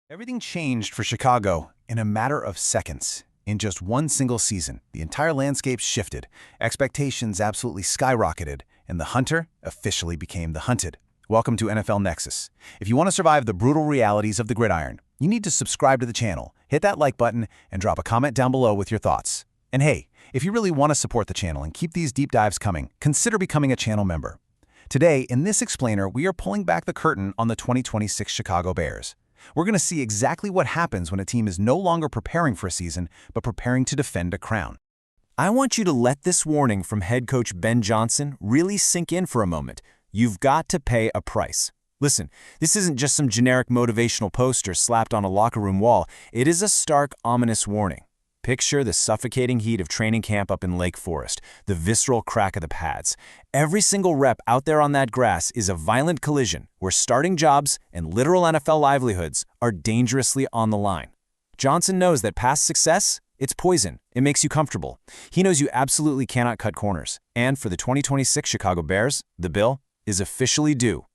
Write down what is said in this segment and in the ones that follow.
Everything changed for Chicago in a matter of seconds. In just one single season, the entire landscape shifted, expectations absolutely skyrocketed, and the hunter officially became the hunted. Welcome to NFL Nexus. If you want to survive the brutal realities of the gridiron, you need to subscribe to the channel, hit that like button, and drop a comment down below with your thoughts. And hey, if you really want to support the channel and keep these deep dives coming, consider becoming a channel member. Today, in this explainer, we are pulling back the curtain on the 2026 Chicago Bears. We're going to see exactly what happens when a team is no longer preparing for a season, but preparing to defend a crown. I want you to let this warning from head coach Ben Johnson really sink in for a moment. You've got to pay a price. Listen, this isn't just some generic motivational poster slapped on a locker room wall. It is a stark, ominous warning. Picture the suffocating heat of training camp up in Lake Forest, the visceral crack of the pads. Every single rep out there on that grass is a violent collision where starting jobs and literal NFL livelihoods are dangerously on the line. Johnson knows that past success, it's poison. It makes you comfortable. He knows you absolutely cannot cut corners. And for the 2026 Chicago Bears, the bill is officially due.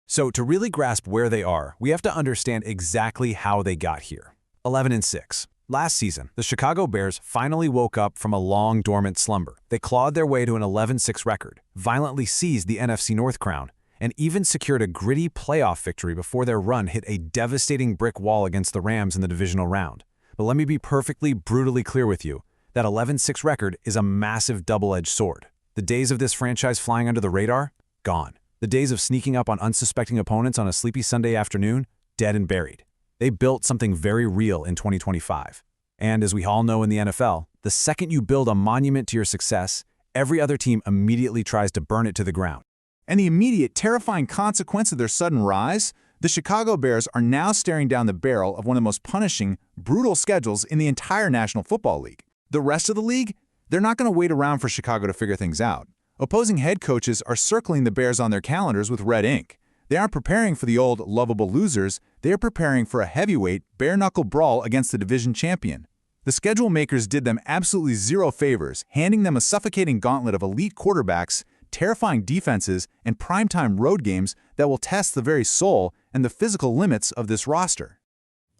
So to really grasp where they are, we have to understand exactly how they got here. 11-6. Last season, the Chicago Bears finally woke up from a long, dormant slumber. They clawed their way to an 11-6 record, violently seized the NFC North crown, and even secured a gritty playoff victory before their run hit a devastating brick wall against the Rams in the divisional round. But let me be perfectly, brutally clear with you. That 11-6 record is a massive double-edged sword. The days of this franchise flying under the radar? Gone. The days of sneaking up on unsuspecting opponents on a sleepy Sunday afternoon? Dead and buried. They built something very real in 2025. And as we all know in the NFL, the second you build a monument to your success, every other team immediately tries to burn it to the ground. And the immediate, terrifying consequence of their sudden rise? The Chicago Bears are now staring down the barrel of one of the most punishing, brutal schedules in the entire National Football League. The rest of the league? They're not going to wait around for Chicago to figure things out. Opposing head coaches are circling the Bears on their calendars with red ink. They aren't preparing for the old, lovable losers. They are preparing for a heavyweight, bare-knuckle brawl against the division champion. The schedule makers did them absolutely zero favors, handing them a suffocating gauntlet of elite quarterbacks, terrifying defenses, and primetime road games that will test the very soul and the physical limits of this roster.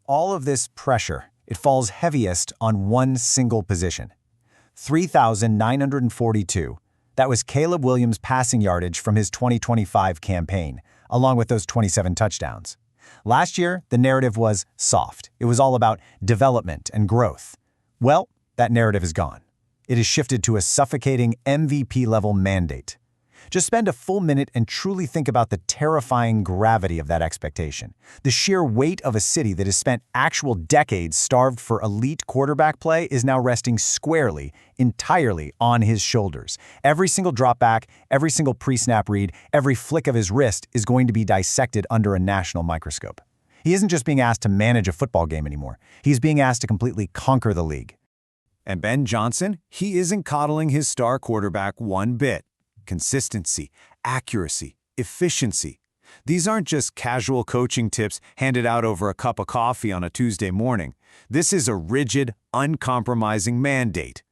All of this pressure, it falls heaviest on one single position. 3,942. That was Caleb Williams' passing yardage from his 2025 campaign, along with those 27 touchdowns. Last year, the narrative was soft. It was all about development and growth. Well, that narrative is gone. It has shifted to a suffocating MVP-level mandate. Just spend a full minute and truly think about the terrifying gravity of that expectation. The sheer weight of a city that has spent actual decades starved for elite quarterback play is now resting squarely, entirely on his shoulders. Every single drop back, every single pre-snap read, every flick of his wrist is going to be dissected under a national microscope. He isn't just being asked to manage a football game anymore. He's being asked to completely conquer the league. And Ben Johnson, he isn't coddling his star quarterback one bit. Consistency, accuracy, efficiency. These aren't just casual coaching tips handed out over a cup of coffee on a Tuesday morning. This is a rigid, uncompromising mandate.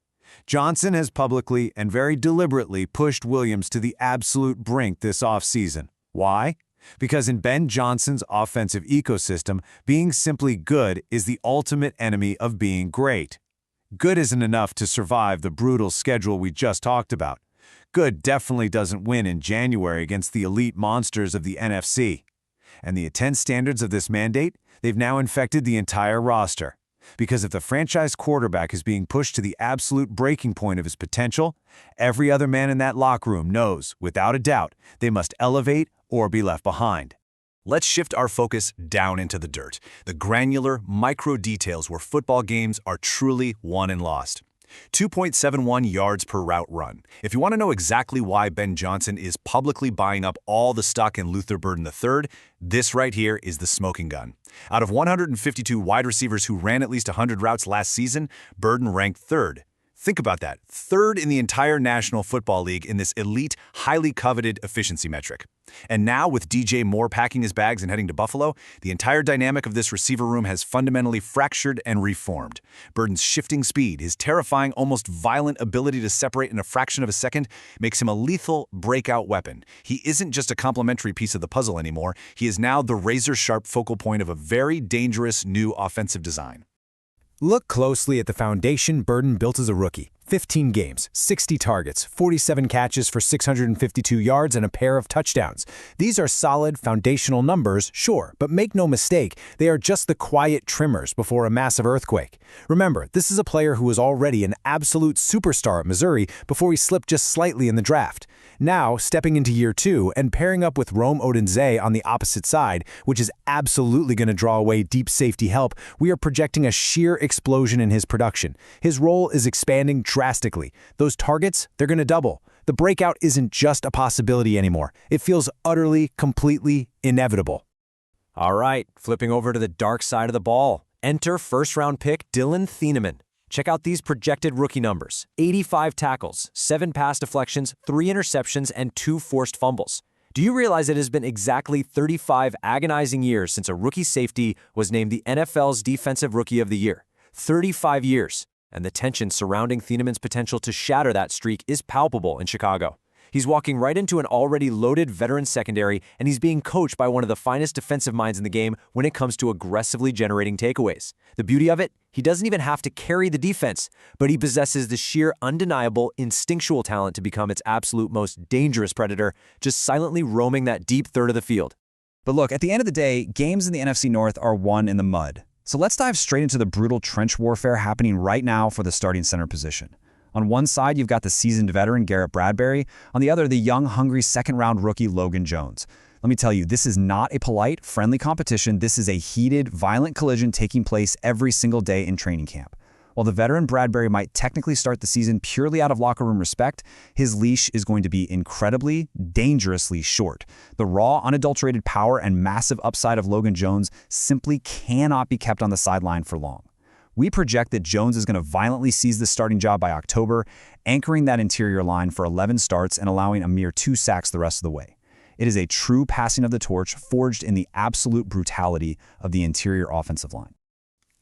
Johnson has publicly and very deliberately pushed Williams to the absolute brink this offseason. Why? Because in Ben Johnson's offensive ecosystem, being simply good is the ultimate enemy of being great. Good isn't enough to survive the brutal schedule we just talked about. Good definitely doesn't win in January against the elite monsters of the NFC. And the intense standards of this mandate, they've now infected the entire roster. Because if the franchise quarterback is being pushed to the absolute breaking point of his potential, every other man in that locker room knows, without a doubt, they must elevate or be left behind. Let's shift our focus down into the dirt, the granular, micro details where football games are truly won and lost. 2.71 yards per route run. If you want to know exactly why Ben Johnson is publicly buying up all the stock in Luther Burden III, this right here is the smoking gun. Out of 152 wide receivers who ran at least 100 routes last season, Burden ranked third. Think about that. Third in the entire National Football League in this elite, highly coveted efficiency metric. And now, with DJ Moore packing his bags and heading to Buffalo, the entire dynamic of this receiver room has fundamentally fractured and reformed. Burton's shifting speed, his terrifying, almost violent ability to separate in a fraction of a second, makes him a lethal breakout weapon. He isn't just a complementary piece of the puzzle anymore. He is now the razor-sharp focal point of a very dangerous new offensive design. Look closely at the foundation Burton built as a rookie. 15 games, 60 targets, 47 catches for 652 yards, and a pair of touchdowns. These are solid, foundational numbers, sure, but make no mistake, they are just the quiet tremors before a massive earthquake. Remember, this is a player who was already an absolute superstar at Missouri before he slipped just slightly in the draft. Now, stepping into year 2 and pairing up with Rome Odunze on the opposite side, which is absolutely going to draw away deep safety help, we are projecting a sheer explosion in his production. His role is expanding drastically. Those targets, they're going to double. The breakout isn't just a possibility anymore. It feels utterly, completely inevitable. All right, flipping over to the dark side of the ball. Enter first-round pick Dylan Thieneman. Check out these projected rookie numbers. 85 tackles, 7 pass deflections, 3 interceptions, and 2 forced fumbles. Do you realize it has been exactly 35 agonizing years since a rookie safety was named the NFL's Defensive Rookie of the Year? 35 years. And the tension surrounding Thieneman's potential to shatter that streak is palpable in Chicago. He's walking right into an already loaded veteran secondary, and he's being coached by one of the finest defensive minds in the game when it comes to aggressively generating takeaways. The beauty of it, he doesn't even have to carry the defense, but he possesses the sheer, undeniable, instinctual talent to become its absolute most dangerous predator, just silently roaming that deep third of the field. But look, at the end of the day, games in the NFC North are won in the mud. So let's dive straight into the brutal trench warfare happening right now for the starting center position. On one side, you've got the seasoned veteran Garrett Bradbury. On the other, the young, hungry second-round rookie Logan Jones. Let me tell you, this is not a polite, friendly competition. This is a heated, violent collision taking place every single day in training camp. While the veteran Bradbury might technically start the season purely out of locker room respect, his leash is going to be incredibly, dangerously short. The raw, unadulterated power and massive upside of Logan Jones simply cannot be kept on the sideline for long. We project that Jones is going to violently seize the starting job by October, anchoring that interior line for 11 starts and allowing a mere 2 sacks the rest of the way. It is a true passing of the torch forged in the absolute brutality of the interior offensive line.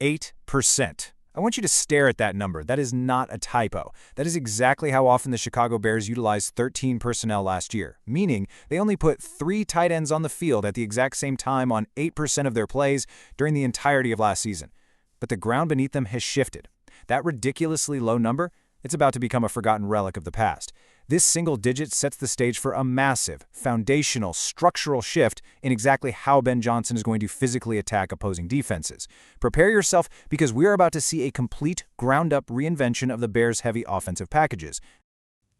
8%. I want you to stare at that number. That is not a typo. That is exactly how often the Chicago Bears utilized 13 personnel last year, meaning they only put 3 tight ends on the field at the exact same time on 8% of their plays during the entirety of last season. But the ground beneath them has shifted. That ridiculously low number, it's about to become a forgotten relic of the past. This single digit sets the stage for a massive, foundational, structural shift in exactly how Ben Johnson is going to physically attack opposing defenses. Prepare yourself because we are about to see a complete, ground-up reinvention of the Bears' heavy offensive packages.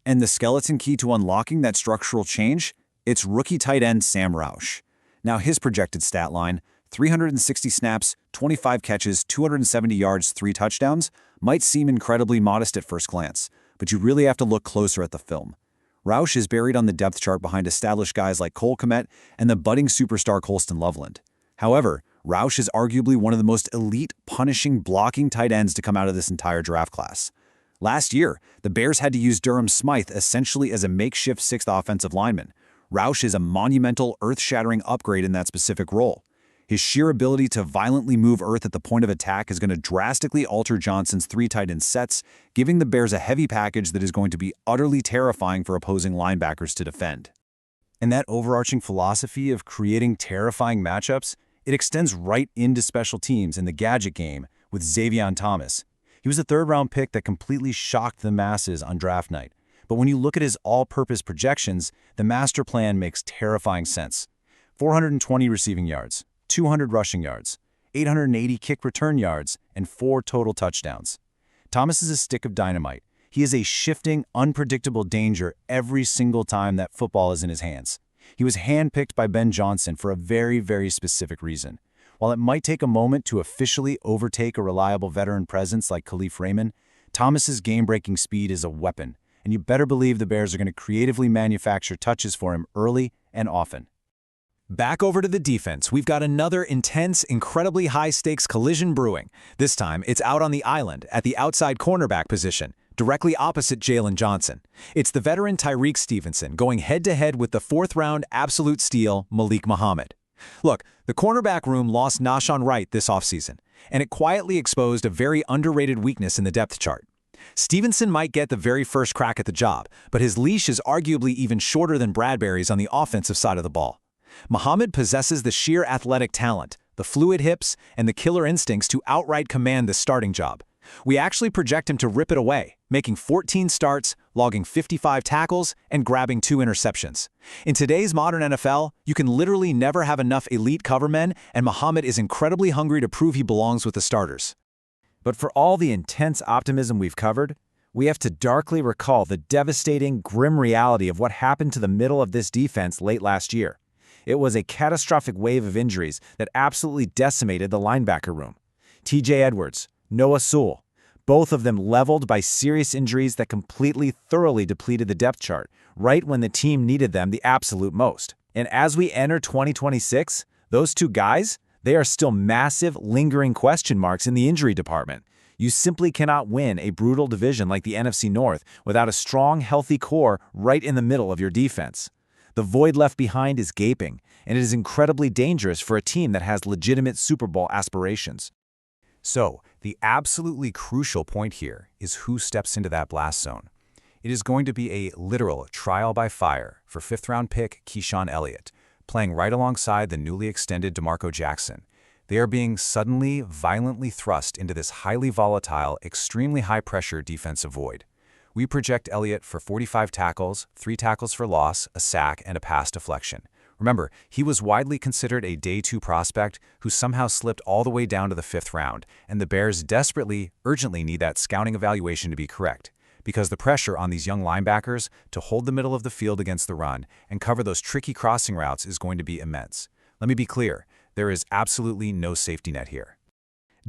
And the skeleton key to unlocking that structural change? It's rookie tight end Sam Roush. Now his projected stat line, 360 snaps, 25 catches, 270 yards, 3 touchdowns, might seem incredibly modest at first glance, but you really have to look closer at the film. Roush is buried on the depth chart behind established guys like Cole Kmet and the budding superstar Colston Loveland. However, Roush is arguably one of the most elite, punishing, blocking tight ends to come out of this entire draft class. Last year, the Bears had to use Durham Smythe essentially as a makeshift 6th offensive lineman. Roush is a monumental, earth-shattering upgrade in that specific role. His sheer ability to violently move earth at the point of attack is going to drastically alter Johnson's 3 tight end sets, giving the Bears a heavy package that is going to be utterly terrifying for opposing linebackers to defend. And that overarching philosophy of creating terrifying matchups, it extends right into special teams in the gadget game with Xavier Thomas. He was a 3rd-round pick that completely shocked the masses on draft night. But when you look at his all-purpose projections, the master plan makes terrifying sense. 420 receiving yards, 200 rushing yards, 880 kick return yards, and 4 total touchdowns. Thomas is a stick of dynamite. He is a shifting, unpredictable danger every single time that football is in his hands. He was handpicked by Ben Johnson for a very, very specific reason. While it might take a moment to officially overtake a reliable veteran presence like Khalif Raymond, Thomas's game-breaking speed is a weapon, and you better believe the Bears are going to creatively manufacture touches for him early and often. Back over to the defense, we've got another intense, incredibly high-stakes collision brewing. This time, it's out on the island at the outside cornerback position. directly opposite Jalen Johnson. It's the veteran Tyreek Stevenson going head-to-head with the fourth-round absolute steal Malik Muhammad. Look, the cornerback room lost Nahshon Wright this offseason, and it quietly exposed a very underrated weakness in the depth chart. Stevenson might get the very first crack at the job, but his leash is arguably even shorter than Bradbury's on the offensive side of the ball. Muhammad possesses the sheer athletic talent, the fluid hips, and the killer instincts to outright command the starting job. We actually project him to rip it away, making 14 starts, logging 55 tackles, and grabbing 2 interceptions. In today's modern NFL, you can literally never have enough elite covermen, and Muhammad is incredibly hungry to prove he belongs with the starters. But for all the intense optimism we've covered, we have to darkly recall the devastating, grim reality of what happened to the middle of this defense late last year. It was a catastrophic wave of injuries that absolutely decimated the linebacker room. T.J. Edwards, Noah Sewell, both of them leveled by serious injuries that completely thoroughly depleted the depth chart, right when the team needed them the absolute most. And as we enter 2026, those two guys, they are still massive, lingering question marks in the injury department. You simply cannot win a brutal division like the NFC North without a strong, healthy core right in the middle of your defense. The void left behind is gaping, and it is incredibly dangerous for a team that has legitimate Super Bowl aspirations. So, the absolutely crucial point here is who steps into that blast zone. It is going to be a literal trial by fire for fifth-round pick Keyshawn Elliott, playing right alongside the newly extended DeMarco Jackson. They are being suddenly, violently thrust into this highly volatile, extremely high-pressure defensive void. We project Elliott for 45 tackles, 3 tackles for loss, a sack, and a pass deflection. Remember, he was widely considered a Day 2 prospect who somehow slipped all the way down to the 5th round, and the Bears desperately, urgently need that scouting evaluation to be correct, because the pressure on these young linebackers to hold the middle of the field against the run and cover those tricky crossing routes is going to be immense. Let me be clear, there is absolutely no safety net here.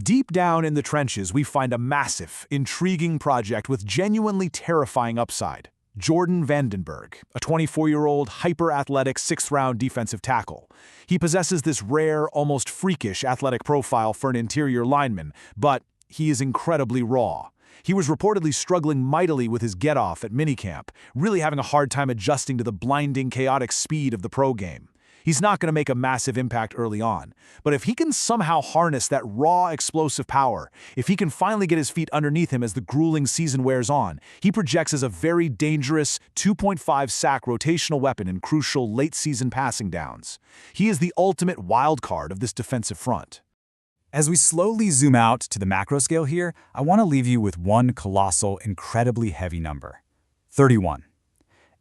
Deep down in the trenches, we find a massive, intriguing project with genuinely terrifying upside. Jordan Vandenberg, a 24-year-old, hyper-athletic 6th-round defensive tackle. He possesses this rare, almost freakish athletic profile for an interior lineman, but he is incredibly raw. He was reportedly struggling mightily with his get-off at minicamp, really having a hard time adjusting to the blinding, chaotic speed of the pro game. He's not going to make a massive impact early on, but if he can somehow harness that raw, explosive power, if he can finally get his feet underneath him as the grueling season wears on, he projects as a very dangerous 2.5 sack rotational weapon in crucial late-season passing downs. He is the ultimate wild card of this defensive front. As we slowly zoom out to the macro scale here, I want to leave you with one colossal, incredibly heavy number: 31.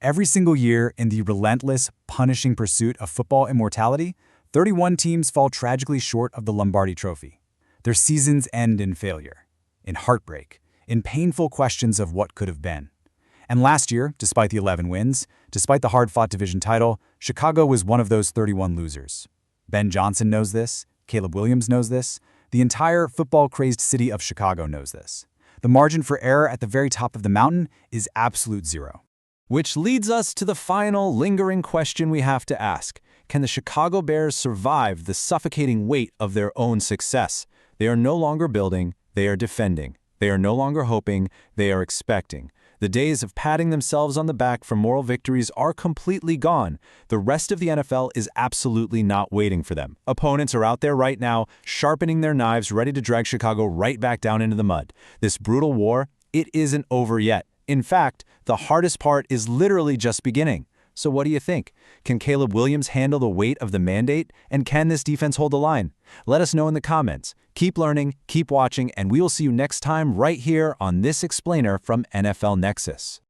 Every single year in the relentless, punishing pursuit of football immortality, 31 teams fall tragically short of the Lombardi Trophy. Their seasons end in failure, in heartbreak, in painful questions of what could have been. And last year, despite the 11 wins, despite the hard-fought division title, Chicago was one of those 31 losers. Ben Johnson knows this, Caleb Williams knows this, the entire football-crazed city of Chicago knows this. The margin for error at the very top of the mountain is absolute zero. Which leads us to the final, lingering question we have to ask. Can the Chicago Bears survive the suffocating weight of their own success? They are no longer building, they are defending. They are no longer hoping, they are expecting. The days of patting themselves on the back for moral victories are completely gone. The rest of the NFL is absolutely not waiting for them. Opponents are out there right now, sharpening their knives, ready to drag Chicago right back down into the mud. This brutal war, it isn't over yet. In fact, the hardest part is literally just beginning. So what do you think? Can Caleb Williams handle the weight of the mandate? And can this defense hold the line? Let us know in the comments. Keep learning, keep watching, and we will see you next time right here on this explainer from NFL Nexus.